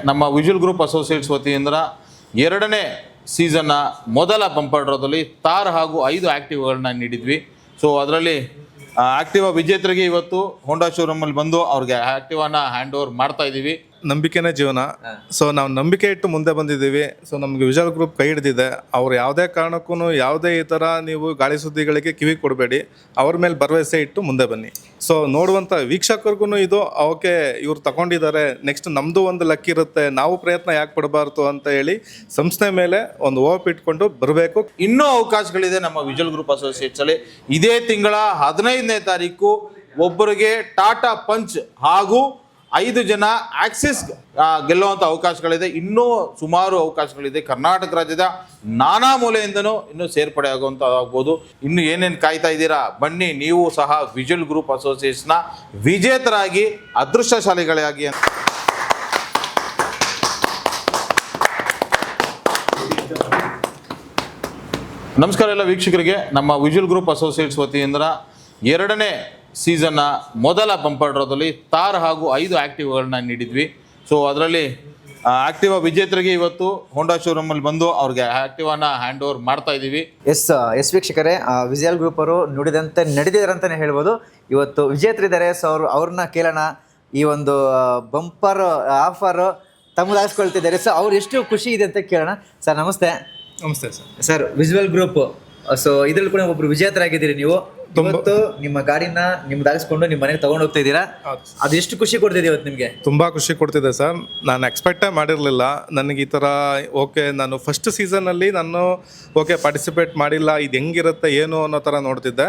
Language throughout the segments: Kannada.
ನಮ್ಮ ವಿಜುವಲ್ ಗ್ರೂಪ್ ಅಸೋಸಿಯೇಟ್ಸ್ ವತಿಯಿಂದ ಎರಡನೇ ಸೀಸನ್ನ ಮೊದಲ ಬಂಪರ್ ಡ್ರಾದಲ್ಲಿ ತಾರ್ ಹಾಗೂ 5 ಆ್ಯಕ್ಟಿವ್ಗಳನ್ನ ನೀಡಿದ್ವಿ. ಸೊ ಅದರಲ್ಲಿ ಆ್ಯಕ್ಟಿವಾ ವಿಜೇತರಿಗೆ ಇವತ್ತು ಹೋಂಡಾ ಶೋರೂಮಲ್ಲಿ ಬಂದು ಅವ್ರಿಗೆ ಆ್ಯಕ್ಟಿವಾನ ಹ್ಯಾಂಡ್ ಓವರ್ ಮಾಡ್ತಾ ಇದ್ದೀವಿ. ನಂಬಿಕೆನೇ ಜೀವನ. ಸೊ ನಾವು ನಂಬಿಕೆ ಇಟ್ಟು ಮುಂದೆ ಬಂದಿದ್ದೀವಿ. ಸೊ ನಮಗೆ ವಿಜುವಲ್ ಗ್ರೂಪ್ ಕೈ ಹಿಡಿದಿದೆ. ಅವ್ರು ಯಾವುದೇ ಕಾರಣಕ್ಕೂ ಯಾವುದೇ ಈ ಥರ ನೀವು ಗಾಳಿ ಸುದ್ದಿಗಳಿಗೆ ಕಿವಿ ಕೊಡಬೇಡಿ. ಅವ್ರ ಮೇಲೆ ಭರವಸೆ ಇಟ್ಟು ಮುಂದೆ ಬನ್ನಿ. ಸೊ ನೋಡುವಂಥ ವೀಕ್ಷಕರಿಗೂ ಇದು ಓಕೆ ಇವ್ರು ತಗೊಂಡಿದ್ದಾರೆ, ನೆಕ್ಸ್ಟ್ ನಮ್ಮದು ಒಂದು ಲಕ್ ಇರುತ್ತೆ, ನಾವು ಪ್ರಯತ್ನ ಯಾಕೆ ಪಡಬಾರ್ದು ಅಂತ ಹೇಳಿ ಸಂಸ್ಥೆ ಮೇಲೆ ಒಂದು ಹೋಪ್ ಇಟ್ಕೊಂಡು ಬರಬೇಕು. ಇನ್ನೂ ಅವಕಾಶಗಳಿದೆ ನಮ್ಮ ವಿಜುವಲ್ ಗ್ರೂಪ್ ಅಸೋಸಿಯೇಟ್ಸಲ್ಲಿ. ಇದೇ ತಿಂಗಳ 15ನೇ ತಾರೀಕು ಒಬ್ಬರಿಗೆ ಟಾಟಾ ಪಂಚ್ ಹಾಗೂ 5 ಜನ ಆಕ್ಸಿಸ್ ಗೆಲ್ಲುವಂಥ ಅವಕಾಶಗಳಿದೆ. ಇನ್ನೂ ಸುಮಾರು ಅವಕಾಶಗಳಿದೆ. ಕರ್ನಾಟಕ ರಾಜ್ಯದ ನಾನಾ ಮೂಲೆಯಿಂದನೂ ಇನ್ನೂ ಸೇರ್ಪಡೆ ಆಗುವಂಥ ಆಗ್ಬೋದು. ಇನ್ನು ಏನೇನು ಕಾಯ್ತಾ ಇದ್ದೀರಾ, ಬನ್ನಿ ನೀವು ಸಹ ವಿಜುವಲ್ ಗ್ರೂಪ್ ಅಸೋಸಿಯೇಟ್ಸ್ನ ವಿಜೇತರಾಗಿ ಅದೃಷ್ಟಶಾಲಿಗಳಾಗಿ. ನಮಸ್ಕಾರ ಎಲ್ಲ ವೀಕ್ಷಕರಿಗೆ. ನಮ್ಮ ವಿಜುವಲ್ ಗ್ರೂಪ್ ಅಸೋಸಿಯೇಟ್ಸ್ ವತಿಯಿಂದ ಎರಡನೇ ಸೀಸನ್ನ ಮೊದಲ ಬಂಪರ್ ಡ್ರಾದಲ್ಲಿ ತಾರ್ ಹಾಗೂ 5 ಆ್ಯಕ್ಟಿವ್ಗಳನ್ನ ನೀಡಿದ್ವಿ. ಸೊ ಅದರಲ್ಲಿ ಆ್ಯಕ್ಟಿವಾ ವಿಜೇತರಿಗೆ ಇವತ್ತು ಹೋಂಡಾ ಶೋರೂಮಲ್ಲಿ ಬಂದು ಅವ್ರಿಗೆ ಆ್ಯಕ್ಟಿವಾನ ಹ್ಯಾಂಡ್ ಓವರ್ ಮಾಡ್ತಾ ಇದ್ದೀವಿ. ಎಸ್ ವೀಕ್ಷಕರೇ, ವಿಜುವಲ್ ಗ್ರೂಪ್ ಅವರು ನುಡಿದಂತೆ ನಡೆದಿದ್ದಾರಂತಲೇ ಹೇಳ್ಬೋದು. ಇವತ್ತು ವಿಜೇತರಿದ್ದಾರೆ. ಸೊ ಅವ್ರನ್ನ ಕೇಳೋಣ, ಈ ಒಂದು ಬಂಪರ್ ಆಫರ್ ತಮ್ಮದಾಗಿಸ್ಕೊಳ್ತಿದ್ದಾರೆ. ಸೊ ಅವ್ರು ಎಷ್ಟು ಖುಷಿ ಇದೆ ಅಂತ ಕೇಳೋಣ. ಸರ್ ನಮಸ್ತೆ. ನಮಸ್ತೆ ಸರ್. ವಿಜುವಲ್ ಗ್ರೂಪ್, ಸೊ ಇದ್ರಲ್ಲಿ ಕೂಡ ಒಬ್ರು ವಿಜೇತರಾಗಿದ್ದೀರಿ ನೀವು. ಇವತ್ತು ನಿಮ್ಮ ಗಾಡಿನ ನಿಮ್ದಾಗಿಸ್ಕೊಂಡು ನಿಮ್ಮ ಮನೆಗೆ ತಗೊಂಡು ಹೋಗ್ತಾ ಇದ್ದೀರಾ. ಅದು ಎಷ್ಟು ಖುಷಿ ಕೊಡ್ತಿದೆ ಇವತ್ತು ನಿಮಗೆ? ತುಂಬ ಖುಷಿ ಕೊಡ್ತಿದೆ ಸರ್. ನಾನು ಎಕ್ಸ್ಪೆಕ್ಟೇ ಮಾಡಿರಲಿಲ್ಲ ನನಗೆ ಈ ಥರ. ಓಕೆ, ನಾನು ಫಸ್ಟ್ ಸೀಸನಲ್ಲಿ ನಾನು ಪಾರ್ಟಿಸಿಪೇಟ್ ಮಾಡಿಲ್ಲ, ಇದು ಹೆಂಗಿರುತ್ತೆ ಏನು ಅನ್ನೋ ಥರ ನೋಡ್ತಿದ್ದೆ.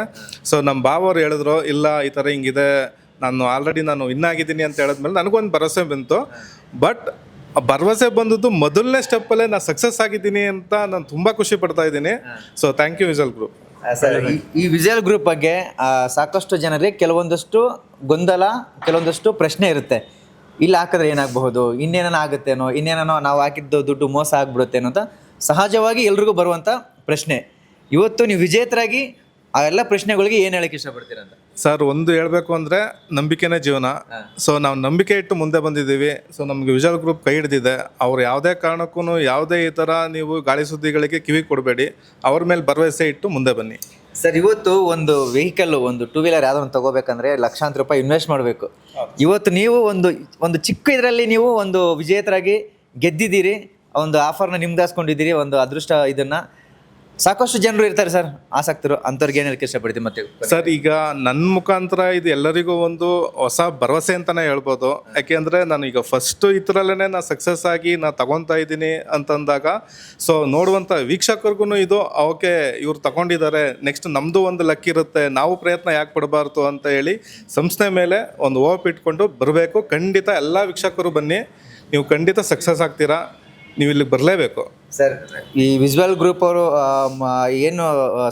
ಸೊ ನಮ್ಮ ಬಾವವ್ರು ಹೇಳಿದ್ರು, ಇಲ್ಲ ಈ ಥರ ಹಿಂಗಿದೆ, ನಾನು ವಿನ್ ಆಗಿದ್ದೀನಿ ಅಂತ ಹೇಳಿದ್ಮೇಲೆ ನನಗೊಂದು ಭರವಸೆ ಬಂತು. ಬಟ್ ಭರವಸೆ ಬಂದದ್ದು ಮೊದಲನೇ ಸ್ಟೆಪ್ಪಲ್ಲೇ ನಾನು ಸಕ್ಸಸ್ ಆಗಿದ್ದೀನಿ ಅಂತ ನಾನು ತುಂಬ ಖುಷಿ ಪಡ್ತಾ ಇದ್ದೀನಿ. So thank you visual group. Sir, ಈ ವಿಜುವಲ್ ಗ್ರೂಪ್ ಬಗ್ಗೆ ಸಾಕಷ್ಟು ಜನರಿಗೆ ಕೆಲವೊಂದಷ್ಟು ಗೊಂದಲ, ಕೆಲವೊಂದಷ್ಟು ಪ್ರಶ್ನೆ ಇರುತ್ತೆ. ಇಲ್ಲಿ ಹಾಕಿದ್ರೆ ಏನಾಗಬಹುದು, ಇನ್ನೇನೋ ಆಗುತ್ತೇನೋ, ಇನ್ನೇನೋ ನಾವು ಹಾಕಿದ್ದು ದುಡ್ಡು ಮೋಸ ಆಗ್ಬಿಡುತ್ತೇನೋ ಅಂತ ಸಹಜವಾಗಿ ಎಲ್ರಿಗೂ ಬರುವಂಥ ಪ್ರಶ್ನೆ. ಇವತ್ತು ನೀವು ವಿಜೇತರಾಗಿ ಆ ಎಲ್ಲ ಪ್ರಶ್ನೆಗಳಿಗೆ ಏನು ಹೇಳಕ್ಕೆ ಇಷ್ಟಪಡ್ತೀರ ಅಂತ? ಸರ್, ಒಂದು ಹೇಳಬೇಕು ಅಂದರೆ ನಂಬಿಕೆನೇ ಜೀವನ. ಸೊ ನಾವು ನಂಬಿಕೆ ಇಟ್ಟು ಮುಂದೆ ಬಂದಿದ್ದೀವಿ. ಸೊ ನಮಗೆ ವಿಜುವಲ್ ಗ್ರೂಪ್ ಕೈ ಹಿಡಿದಿದೆ. ಅವ್ರು ಯಾವುದೇ ಕಾರಣಕ್ಕೂ ಯಾವುದೇ ಈ ಥರ ನೀವು ಗಾಳಿ ಸುದ್ದಿಗಳಿಗೆ ಕಿವಿ ಕೊಡಬೇಡಿ. ಅವ್ರ ಮೇಲೆ ಭರವಸೆ ಇಟ್ಟು ಮುಂದೆ ಬನ್ನಿ. ಸರ್, ಇವತ್ತು ಒಂದು ವೆಹಿಕಲ್, ಒಂದು 2 ವೀಲರ್ ಯಾವುದೋ ಒಂದು ತೊಗೋಬೇಕಂದ್ರೆ ಲಕ್ಷಾಂತರ ರೂಪಾಯಿ ಇನ್ವೆಸ್ಟ್ ಮಾಡಬೇಕು. ಇವತ್ತು ನೀವು ಒಂದು ಚಿಕ್ಕ ಇದರಲ್ಲಿ ನೀವು ಒಂದು ವಿಜೇತರಾಗಿ ಗೆದ್ದಿದ್ದೀರಿ, ಒಂದು ಆಫರ್ನ ನಿಮ್ದಾಸ್ಕೊಂಡಿದ್ದೀರಿ, ಒಂದು ಅದೃಷ್ಟ. ಇದನ್ನು ಸಾಕಷ್ಟು ಜನರು ಇರ್ತಾರೆ ಸರ್, ಆಸಕ್ತರು, ಅಂಥವ್ರಿಗೆ ಏನು ಹೇಳಕ್ಕೆ ಇಷ್ಟಪಡ್ತೀವಿ? ಮತ್ತೆ ಸರ್, ಈಗ ನನ್ನ ಮುಖಾಂತರ ಇದು ಎಲ್ಲರಿಗೂ ಒಂದು ಹೊಸ ಭರವಸೆ ಅಂತಲೇ ಹೇಳ್ಬೋದು. ಯಾಕೆಂದರೆ ನಾನು ಈಗ ಫಸ್ಟು ಈ ಥರಲ್ಲೇ ನಾನು ಸಕ್ಸಸ್ ಆಗಿ ನಾನು ತಗೊತಾ ಇದ್ದೀನಿ ಅಂತಂದಾಗ, ಸೊ ನೋಡುವಂಥ ವೀಕ್ಷಕರಿಗೂ ಇದು ಓಕೆ ಇವ್ರು ತಗೊಂಡಿದ್ದಾರೆ, ನೆಕ್ಸ್ಟ್ ನಮ್ಮದು ಒಂದು ಲಕ್ ಇರುತ್ತೆ, ನಾವು ಪ್ರಯತ್ನ ಯಾಕೆ ಪಡಬಾರ್ದು ಅಂತ ಹೇಳಿ ಸಂಸ್ಥೆ ಮೇಲೆ ಒಂದು ಹೋಪ್ ಇಟ್ಕೊಂಡು ಬರಬೇಕು. ಖಂಡಿತ ಎಲ್ಲ ವೀಕ್ಷಕರು ಬನ್ನಿ, ನೀವು ಖಂಡಿತ ಸಕ್ಸಸ್ ಆಗ್ತೀರಾ. ನೀವು ಇಲ್ಲಿಗೆ ಬರಲೇಬೇಕು. ಸರ್, ಈ ವಿಜುವಲ್ ಗ್ರೂಪ್ ಅವರು ಏನು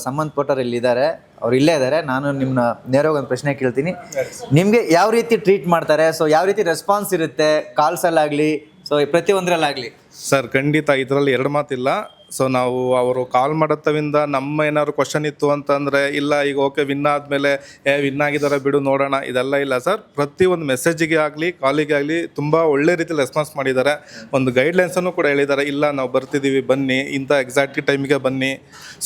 ಸಂಬಂಧಪಟ್ಟವ್ರು ಇಲ್ಲಿದ್ದಾರೆ, ಅವ್ರು ಇಲ್ಲೇ ಇದ್ದಾರೆ. ನಾನು ನಿಮ್ಮನ್ನ ನೇರವಾಗಿ ಒಂದು ಪ್ರಶ್ನೆ ಕೇಳ್ತೀನಿ. ನಿಮಗೆ ಯಾವ ರೀತಿ ಟ್ರೀಟ್ ಮಾಡ್ತಾರೆ? ಸೊ ಯಾವ ರೀತಿ ರೆಸ್ಪಾನ್ಸ್ ಇರುತ್ತೆ ಕಾಲ್ಸಲ್ಲಾಗಲಿ, ಸೊ ಪ್ರತಿಯೊಂದರಲ್ಲಾಗಲಿ? ಸರ್, ಖಂಡಿತ ಇದರಲ್ಲಿ 2 ಮಾತಿಲ್ಲ. ಸೊ ನಾವು ಅವರು ಕಾಲ್ ಮಾಡೋತ್ತವಿಂದ ನಮ್ಮ ಏನಾದ್ರು ಕ್ವಶನ್ ಇತ್ತು ಅಂತಂದರೆ, ಇಲ್ಲ ಈಗ ಓಕೆ ವಿನ್ ಆದಮೇಲೆ ವಿನ್ ಆಗಿದ್ದಾರೆ ಬಿಡು ನೋಡೋಣ, ಇದೆಲ್ಲ ಇಲ್ಲ ಸರ್. ಪ್ರತಿಯೊಂದು ಮೆಸೇಜಿಗೆ ಆಗಲಿ ಕಾಲಿಗೆ ಆಗಲಿ ತುಂಬ ಒಳ್ಳೆ ರೀತಿಯಲ್ಲಿ ರೆಸ್ಪಾನ್ಸ್ ಮಾಡಿದ್ದಾರೆ. ಒಂದು ಗೈಡ್ಲೈನ್ಸನ್ನು ಕೂಡ ಹೇಳಿದ್ದಾರೆ, ಇಲ್ಲ ನಾವು ಬರ್ತಿದ್ದೀವಿ ಬನ್ನಿ, ಇಂಥ ಎಕ್ಸಾಕ್ಟ್ ಟೈಮಿಗೆ ಬನ್ನಿ.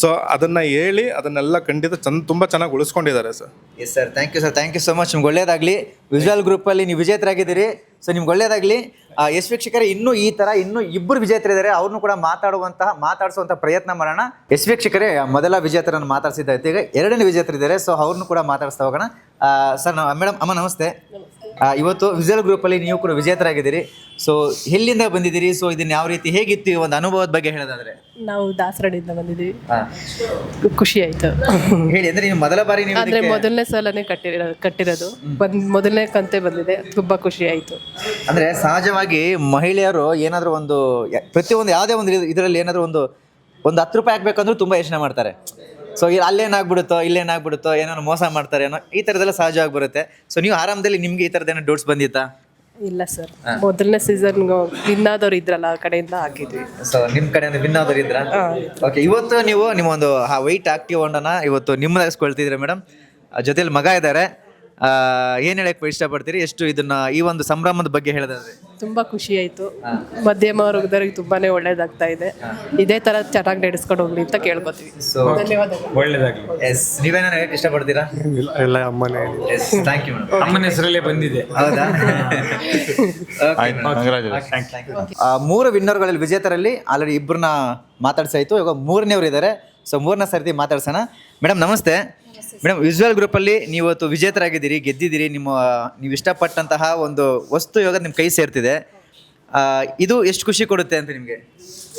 ಸೊ ಅದನ್ನು ಹೇಳಿ ಅದನ್ನೆಲ್ಲ ಖಂಡಿತ ತುಂಬ ಚೆನ್ನಾಗಿ ಉಳಿಸ್ಕೊಂಡಿದ್ದಾರೆ sir. Yes sir, thank you sir, thank you so much. ನಿಮ್ಗೆ ಒಳ್ಳೇದಾಗಲಿ. ವಿಜುವಲ್ ಗ್ರೂಪಲ್ಲಿ ನೀವು ವಿಜೇತರಾಗಿದ್ದೀರಿ. ಸೊ ನಿಮ್ಗೆ ಒಳ್ಳೇದಾಗಲಿ. ಎಸ್ ವೀಕ್ಷಕರೇ, ಇನ್ನೂ ಇಬ್ಬರು ವಿಜೇತರಿದ್ದಾರೆ. ಅವ್ರನ್ನೂ ಕೂಡ ಮಾತಾಡಿಸುವಂಥ ಪ್ರಯತ್ನ ಮಾಡೋಣ. ಎಸ್ ವೀಕ್ಷಕರೇ, ಮೊದಲ ವಿಜೇತರನ್ನು ಮಾತಾಡ್ಸಿದ್ದಾಯ್ತು. ಈಗ 2ನೇ ವಿಜೇತರಿದ್ದಾರೆ. ಸೊ ಅವ್ರನ್ನೂ ಕೂಡ ಮಾತಾಡಿಸ್ತಾ ಹೋಗೋಣ. ಸರ್, ಮೇಡಮ್, ಅಮ್ಮ ನಮಸ್ತೆ. ಇವತ್ತು ವಿಜುವಲ್ ಗ್ರೂಪಲ್ಲಿ ನೀವು ಕೂಡ ವಿಜೇತರಾಗಿದ್ದೀರಿ. ಸೊ ಎಲ್ಲಿಂದ ಬಂದಿದ್ದೀರಿ? ಸೊ ಇದನ್ನ ಯಾವ ರೀತಿ, ಹೇಗಿತ್ತು ಒಂದು ಅನುಭವದ ಬಗ್ಗೆ ಹೇಳೋದಾದ್ರೆ? ನಾವು ದಾಸರಳ್ಳಿಯಿಂದ ಬಂದಿದ್ದೀವಿ. ಖುಷಿ ಆಯ್ತು. ಹೇಳಿ. ಅಂದ್ರೆ ನೀವು ಮೊದಲ ಬಾರಿ ಅಂದ್ರೆ ಮೊದಲನೇ ಸಲನೇ ಕಟ್ಟಿರೋದು, ಮೊದಲನೇ ಕಂತೆ ಬಂದಿದೆ. ತುಂಬಾ ಖುಷಿ ಆಯ್ತು. ಅಂದ್ರೆ ಸಹಜವಾಗಿ ಮಹಿಳೆಯರು ಏನಾದರೂ ಒಂದು ಪ್ರತಿಯೊಂದು ಯಾವುದೇ ಒಂದು ಇದರಲ್ಲಿ ಏನಾದರೂ ಒಂದು 10 ರೂಪಾಯಿ ಹಾಕ್ಬೇಕಂದ್ರೂ ತುಂಬ ಯೋಚನೆ ಮಾಡ್ತಾರೆ. ಸೊ ಅಲ್ಲೇನಾಗ್ಬಿಡುತ್ತೋ ಇಲ್ಲೇನಾಗ್ಬಿಡುತ್ತೋ, ಏನಾದ್ರು ಮೋಸ ಮಾಡ್ತಾರೆ ಏನೋ, ಈ ಥರದ್ದೆಲ್ಲ ಸಹಜವಾಗಿ ಬರುತ್ತೆ. ಸೊ ನೀವು ಆರಾಮದಲ್ಲಿ ನಿಮ್ಗೆ ಈ ಥರದ್ದೇನೋ ಡೌಟ್ಸ್ ಬಂದಿತ್ತಾ? ಇಲ್ಲ ಸರ್, ಮೊದಲನೇ ಸೀಸನ್ ವಿನ್ ಆದವ್ರು ಇದ್ರಲ್ಲ, ಆ ಕಡೆಯಿಂದ ಹಾಕಿದ್ವಿ. ಸೊ ನಿಮ್ಮ ಕಡೆಯಿಂದ ವಿನ್ ಆದವ್ರು ಇದ್ರ? ಓಕೆ. ಇವತ್ತು ನೀವು ನಿಮ್ಮ ಒಂದು ವೈಟ್ ಆಕ್ಟಿವ್ ಹೊಂಡನ ಇವತ್ತು ನಿಮ್ಮದಾಗಿಸ್ಕೊಳ್ತಿದ್ದೀರಾ ಮೇಡಮ್. ಜೊತೆಲಿ ಮಗ ಇದ್ದಾರೆ. ಏನು ಹೇಳಕ್ಕೆ ಇಷ್ಟಪಡ್ತೀರಿ? ಎಷ್ಟು ಇದನ್ನ ಈ ಒಂದು ಸಂಭ್ರಮದ ಬಗ್ಗೆ ಹೇಳೋದಾದ್ರೆ? ತುಂಬಾ ಖುಷಿ ಆಯ್ತು. ಮಧ್ಯಮ ವರ್ಗದವರಿಗೆ ತುಂಬಾನೇ ಒಳ್ಳೇದಾಗ್ತಾ ಇದೆ. ಇದೇ ತರ ಚೆನ್ನಾಗಿ ನಡೆಸ್ಕೊಂಡು ಹೋಗ್ಲಿ ಅಂತ ಕೇಳ್ಕೊತೀವಿ. ಸೊ ಒಳ್ಳೇದಾಗ್ಲಿ. ಎಸ್, ನೀವೇನೋ ಹೇಳಕ್ಕೆ ಇಷ್ಟಪಡ್ತೀರಾ? ಎಲ್ಲ ಅಮ್ಮನೇ ಎಸ್, ಥ್ಯಾಂಕ್ ಯು ಮೇಡಮ್. ಅಮ್ಮನ ಹೆಸರಲ್ಲೇ ಬಂದಿದೆ. ಹೌದಾ? ಮೂರು ವಿನ್ನರ್ಗಳಲ್ಲಿ ವಿಜೇತರಲ್ಲಿ ಆಲ್ರೆಡಿ ಇಬ್ಬರನ್ನ ಮಾತಾಡ್ಸಾಯ್ತು. ಇವಾಗ ಮೂರನೇವ್ರು ಇದ್ದಾರೆ. ಸೊ ಮೂರನೇ ಸರ್ತಿ ಮಾತಾಡ್ಸೋಣ. ಮೇಡಮ್ ನಮಸ್ತೆ. ಮೇಡಮ್, ವಿಜುವಲ್ ಗ್ರೂಪಲ್ಲಿ ನೀವು ಇವತ್ತು ವಿಜೇತರಾಗಿದ್ದೀರಿ, ಗೆದ್ದಿದ್ದೀರಿ. ನೀವು ಇಷ್ಟಪಟ್ಟಂತಹ ಒಂದು ವಸ್ತು ಇವಾಗ ನಿಮ್ಮ ಕೈ ಸೇರ್ತಿದೆ. ಇದು ಎಷ್ಟು ಖುಷಿ ಕೊಡುತ್ತೆ ಅಂತ ನಿಮಗೆ?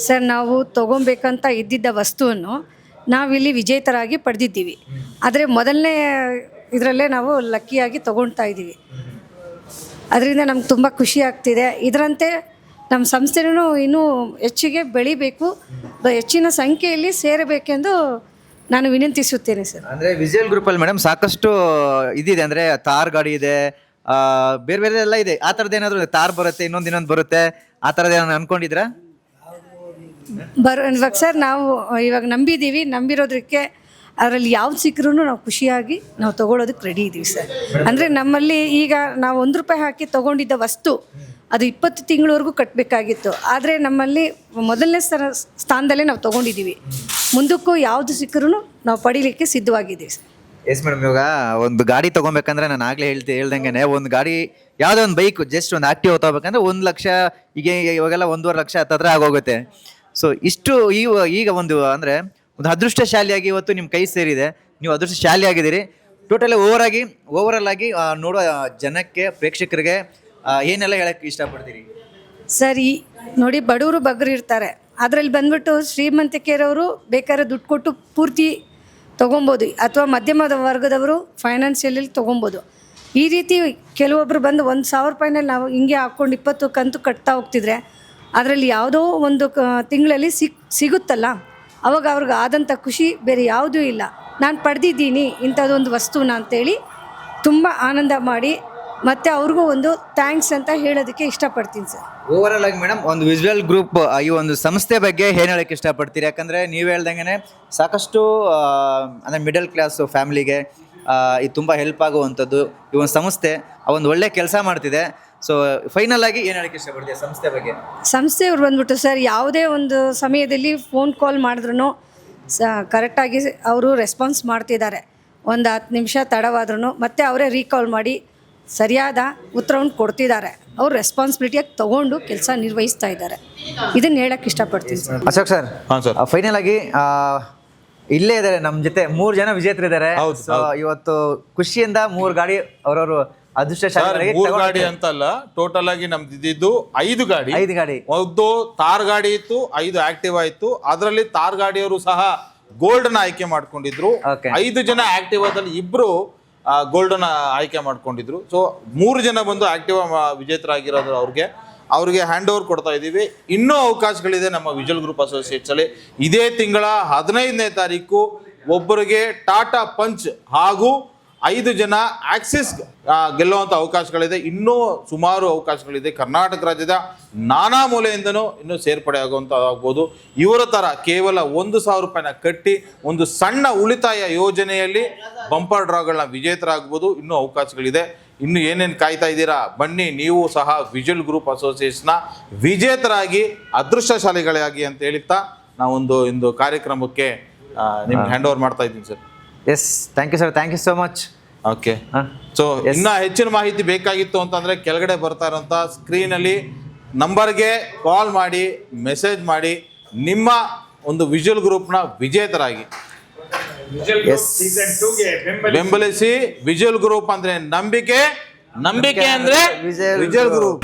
ಸರ್, ನಾವು ತೊಗೊಬೇಕಂತ ಇದ್ದಿದ್ದ ವಸ್ತುವನ್ನು ನಾವಿಲ್ಲಿ ವಿಜೇತರಾಗಿ ಪಡೆದಿದ್ದೀವಿ. ಆದರೆ ಮೊದಲನೇ ಇದರಲ್ಲೇ ನಾವು ಲಕ್ಕಿಯಾಗಿ ತೊಗೊಳ್ತಾ ಇದ್ದೀವಿ. ಅದರಿಂದ ನಮ್ಗೆ ತುಂಬ ಖುಷಿ ಆಗ್ತಿದೆ. ಇದರಂತೆ ನಮ್ಮ ಸಂಸ್ಥೆನೂ ಇನ್ನೂ ಹೆಚ್ಚಿಗೆ ಬೆಳಿಬೇಕು, ಹೆಚ್ಚಿನ ಸಂಖ್ಯೆಯಲ್ಲಿ ಸೇರಬೇಕೆಂದು ನಾನು ವಿನಂತಿಸುತ್ತೇನೆ ಸರ್. ಅಂದರೆ ವಿಜುವಲ್ ಗ್ರೂಪಲ್ಲಿ ಮೇಡಮ್ ಸಾಕಷ್ಟು ಇದಿದೆ. ಅಂದರೆ ತಾರ್ ಗಾಡಿ ಇದೆ, ಬೇರೆ ಬೇರೆ ಎಲ್ಲ ಇದೆ. ಆ ಥರದ್ದು ಏನಾದರೂ ತಾರ್ ಬರುತ್ತೆ, ಇನ್ನೊಂದು ಬರುತ್ತೆ, ಆ ಥರದ್ದು ಏನಾದ್ರು ಅನ್ಕೊಂಡಿದ್ರಾ? ಇವಾಗ ಸರ್ ನಾವು ಇವಾಗ ನಂಬಿರೋದಕ್ಕೆ ಅದರಲ್ಲಿ ಯಾವ್ದು ಸಿಕ್ಕರೂ ನಾವು ಖುಷಿಯಾಗಿ ನಾವು ತೊಗೊಳೋದಕ್ಕೆ ರೆಡಿ ಇದ್ದೀವಿ ಸರ್. ಅಂದರೆ ನಮ್ಮಲ್ಲಿ ಈಗ ನಾವು ₹1 ಹಾಕಿ ತೊಗೊಂಡಿದ್ದ ವಸ್ತು ಅದು 20 ತಿಂಗಳವರೆಗೂ ಕಟ್ಟಬೇಕಾಗಿತ್ತು. ಆದರೆ ನಮ್ಮಲ್ಲಿ ಮೊದಲನೇ ಸ್ಥಾನದಲ್ಲೇ ನಾವು ತೊಗೊಂಡಿದ್ದೀವಿ. ಮುಂದಕ್ಕೂ ಯಾವುದು ಸಿಕ್ಕರೂ ನಾವು ಪಡೀಲಿಕ್ಕೆ ಸಿದ್ಧವಾಗಿದ್ದೀವಿ ಸರ್. ಎಸ್ ಮೇಡಮ್, ಇವಾಗ ಒಂದು ಗಾಡಿ ತೊಗೊಬೇಕಂದ್ರೆ ನಾನು ಆಗಲೇ ಹೇಳ್ದಂಗೆ ಒಂದು ಗಾಡಿ ಯಾವುದೋ ಒಂದು ಬೈಕ್ ಜಸ್ಟ್ ಒಂದು ಆಕ್ಟಿವ್ ತೊಗೋಬೇಕಂದ್ರೆ 1 ಲಕ್ಷ, ಇವಾಗೆಲ್ಲ 1.5 ಲಕ್ಷ ಹತ್ತಿರ ಆಗೋಗುತ್ತೆ. ಸೊ ಇಷ್ಟು ಈಗ ಒಂದು ಅಂದರೆ ಒಂದು ಅದೃಷ್ಟಶಾಲಿಯಾಗಿ ಇವತ್ತು ನಿಮ್ಮ ಕೈ ಸೇರಿದೆ, ನೀವು ಅದೃಷ್ಟಶಾಲಿ ಆಗಿದ್ದೀರಿ. ಟೋಟಲಿ ಓವರಾಲ್ ಆಗಿ ನೋಡೋ ಜನಕ್ಕೆ, ಪ್ರೇಕ್ಷಕರಿಗೆ ಏನೆಲ್ಲ ಹೇಳಕ್ಕೆ ಇಷ್ಟಪಡ್ತೀರಿ? ಸರ್, ನೋಡಿ, ಬಡವರು ಬಗ್ಗರು ಇರ್ತಾರೆ. ಅದರಲ್ಲಿ ಬಂದ್ಬಿಟ್ಟು ಶ್ರೀಮಂತಿಕೆಯರವರು ಬೇಕಾದ್ರೆ ದುಡ್ಡು ಕೊಟ್ಟು ಪೂರ್ತಿ ತೊಗೊಬೋದು, ಅಥವಾ ಮಧ್ಯಮದ ವರ್ಗದವರು ಫೈನಾನ್ಷಿಯಲಿ ತೊಗೊಬೋದು. ಈ ರೀತಿ ಕೆಲವೊಬ್ಬರು ಬಂದು ₹1,000 ನಾವು ಹಿಂಗೆ ಹಾಕ್ಕೊಂಡು 20 ಕಂತು ಕಟ್ತಾ ಹೋಗ್ತಿದ್ರೆ ಅದರಲ್ಲಿ ಯಾವುದೋ ಒಂದು ತಿಂಗಳಲ್ಲಿ ಸಿಗುತ್ತಲ್ಲ, ಅವಾಗ ಅವ್ರಿಗೆ ಆದಂಥ ಖುಷಿ ಬೇರೆ ಯಾವುದೂ ಇಲ್ಲ. ನಾನು ಪಡೆದಿದ್ದೀನಿ ಇಂಥದ್ದೊಂದು ವಸ್ತುನ ಅಂತೇಳಿ ತುಂಬ ಆನಂದ ಮಾಡಿ ಮತ್ತು ಅವ್ರಿಗೂ ಒಂದು ಥ್ಯಾಂಕ್ಸ್ ಅಂತ ಹೇಳೋದಕ್ಕೆ ಇಷ್ಟಪಡ್ತೀನಿ ಸರ್. ಓವರಾಲ್ ಆಗಿ ಮೇಡಮ್, ಒಂದು ವಿಜುವಲ್ ಗ್ರೂಪ್ ಈ ಒಂದು ಸಂಸ್ಥೆ ಬಗ್ಗೆ ಏನು ಹೇಳೋಕ್ಕೆ ಇಷ್ಟಪಡ್ತೀರಿ? ಯಾಕಂದರೆ ನೀವು ಹೇಳ್ದಂಗೆ ಸಾಕಷ್ಟು ಅಂದರೆ ಮಿಡಲ್ ಕ್ಲಾಸ್ ಫ್ಯಾಮಿಲಿಗೆ ಇದು ತುಂಬ ಹೆಲ್ಪ್ ಆಗುವಂಥದ್ದು ಈ ಒಂದು ಸಂಸ್ಥೆ ಒಂದು ಒಳ್ಳೆ ಕೆಲಸ ಮಾಡ್ತಿದೆ. ಸೊ ಫೈನಲ್ ಆಗಿ ಏನು ಹೇಳೋಕ್ಕೆ ಇಷ್ಟಪಡ್ತೀವಿ ಸಂಸ್ಥೆ ಬಗ್ಗೆ? ಸಂಸ್ಥೆಯವ್ರು ಬಂದ್ಬಿಟ್ಟು ಸರ್, ಯಾವುದೇ ಒಂದು ಸಮಯದಲ್ಲಿ ಫೋನ್ ಕಾಲ್ ಮಾಡಿದ್ರೂ ಕರೆಕ್ಟಾಗಿ ಅವರು ರೆಸ್ಪಾನ್ಸ್ ಮಾಡ್ತಿದ್ದಾರೆ. ಒಂದು 10 ನಿಮಿಷ ತಡವಾದ್ರೂ ಮತ್ತೆ ಅವರೇ ರೀಕಾಲ್ ಮಾಡಿ ಸರಿಯಾದ ಉತ್ತರವನ್ನು ಕೊಡ್ತಿದ್ದಾರೆ. ಅವ್ರು ರೆಸ್ಪಾನ್ಸಿಬಿಲಿಟಿಯಾಗಿ ತೊಗೊಂಡು ಕೆಲಸ ನಿರ್ವಹಿಸ್ತಾ ಇದ್ದಾರೆ. ಇದನ್ನು ಹೇಳಕ್ಕೆ ಇಷ್ಟಪಡ್ತೀನಿ ಸರ್. ಅಶೋಕ್ ಸರ್, ಹಾಂ ಸರ್. ಫೈನಲ್ ಆಗಿ ಇಲ್ಲೇ ಇದ್ದಾರೆ ನಮ್ಮ ಜೊತೆ 3 ಜನ ವಿಜೇತರಿದ್ದಾರೆ. ಸೊ ಇವತ್ತು ಖುಷಿಯಿಂದ 3 ಗಾಡಿ ಅವರವರು ಅದೃಷ್ಟಶಾಲಿ. 3 ಗಾಡಿ ಅಂತಲ್ಲ, ಟೋಟಲ್ ಆಗಿ ನಮ್ದು ಇದ್ದಿದ್ದು 5 ಗಾಡಿ. 5 ಗಾಡಿ. ಒಂದು ತಾರ್ ಗಾಡಿ ಇತ್ತು, 5 ಆಕ್ಟಿವಾ ಇತ್ತು. ಅದರಲ್ಲಿ ತಾರ್ ಗಾಡಿಯವರು ಸಹ ಗೋಲ್ಡ್ ನ ಆಯ್ಕೆ ಮಾಡ್ಕೊಂಡಿದ್ರು. 5 ಜನ ಆಕ್ಟಿವಾದಲ್ಲಿ 2 ಗೋಲ್ಡನ್ ಆಯ್ಕೆ ಮಾಡ್ಕೊಂಡಿದ್ರು. ಸೊ 3 ಜನ ಬಂದು ಆಕ್ಟಿವಾ ವಿಜೇತರಾಗಿರೋದು ಅವ್ರಿಗೆ ಹ್ಯಾಂಡ್ ಓವರ್ ಕೊಡ್ತಾ ಇದ್ದೀವಿ. ಇನ್ನೂ ಅವಕಾಶಗಳಿದೆ ನಮ್ಮ ವಿಜುವಲ್ ಗ್ರೂಪ್ ಅಸೋಸಿಯೇಟ್ಸ್ ಅಲ್ಲಿ. ಇದೇ ತಿಂಗಳ 15ನೇ ತಾರೀಕು ಒಬ್ಬರಿಗೆ ಟಾಟಾ ಪಂಚ್ ಹಾಗೂ 5 ಜನ ಆಕ್ಸಿಸ್ ಗೆಲ್ಲುವಂಥ ಅವಕಾಶಗಳಿದೆ. ಇನ್ನೂ ಸುಮಾರು ಅವಕಾಶಗಳಿದೆ. ಕರ್ನಾಟಕ ರಾಜ್ಯದ ನಾನಾ ಮೂಲೆಯಿಂದನೂ ಇನ್ನೂ ಸೇರ್ಪಡೆ ಆಗುವಂಥದ್ದಾಗ್ಬೋದು. ಇವರ ಥರ ಕೇವಲ ₹1,000 ಕಟ್ಟಿ ಒಂದು ಸಣ್ಣ ಉಳಿತಾಯ ಯೋಜನೆಯಲ್ಲಿ ಬಂಪರ್ ಡ್ರಾಗಳನ್ನ ವಿಜೇತರಾಗ್ಬೋದು. ಇನ್ನೂ ಅವಕಾಶಗಳಿದೆ. ಇನ್ನು ಏನೇನು ಕಾಯ್ತಾ ಇದ್ದೀರಾ? ಬನ್ನಿ, ನೀವು ಸಹ ವಿಜುವಲ್ ಗ್ರೂಪ್ ಅಸೋಸಿಯೇಟ್ಸ್ನ ವಿಜೇತರಾಗಿ ಅದೃಷ್ಟಶಾಲಿಗಳಾಗಿ ಅಂತ ಹೇಳ್ತಾ ನಾವೊಂದು ಕಾರ್ಯಕ್ರಮಕ್ಕೆ ನಿಮ್ಗೆ ಹ್ಯಾಂಡ್ ಓವರ್ ಮಾಡ್ತಾ ಇದ್ದೀನಿ sir. Yes, thank you sir, thank you so much. Okay. So ಇನ್ನೂ ಹೆಚ್ಚಿನ ಮಾಹಿತಿ ಬೇಕಾಗಿತ್ತು ಅಂತಂದರೆ ಕೆಳಗಡೆ ಬರ್ತಾ ಇರೋಂಥ ಸ್ಕ್ರೀನಲ್ಲಿ ನಂಬರ್ಗೆ ಕಾಲ್ ಮಾಡಿ, ಮೆಸೇಜ್ ಮಾಡಿ, ನಿಮ್ಮ ಒಂದು ವಿಜುವಲ್ ಗ್ರೂಪ್ನ ವಿಜೇತರಾಗಿ ಬೆಂಬಲಿಸಿ. ವಿಜುವಲ್ ಗ್ರೂಪ್ ಅಂದರೆ ನಂಬಿಕೆ ಅಂದರೆ ವಿಜುವಲ್ ಗ್ರೂಪ್.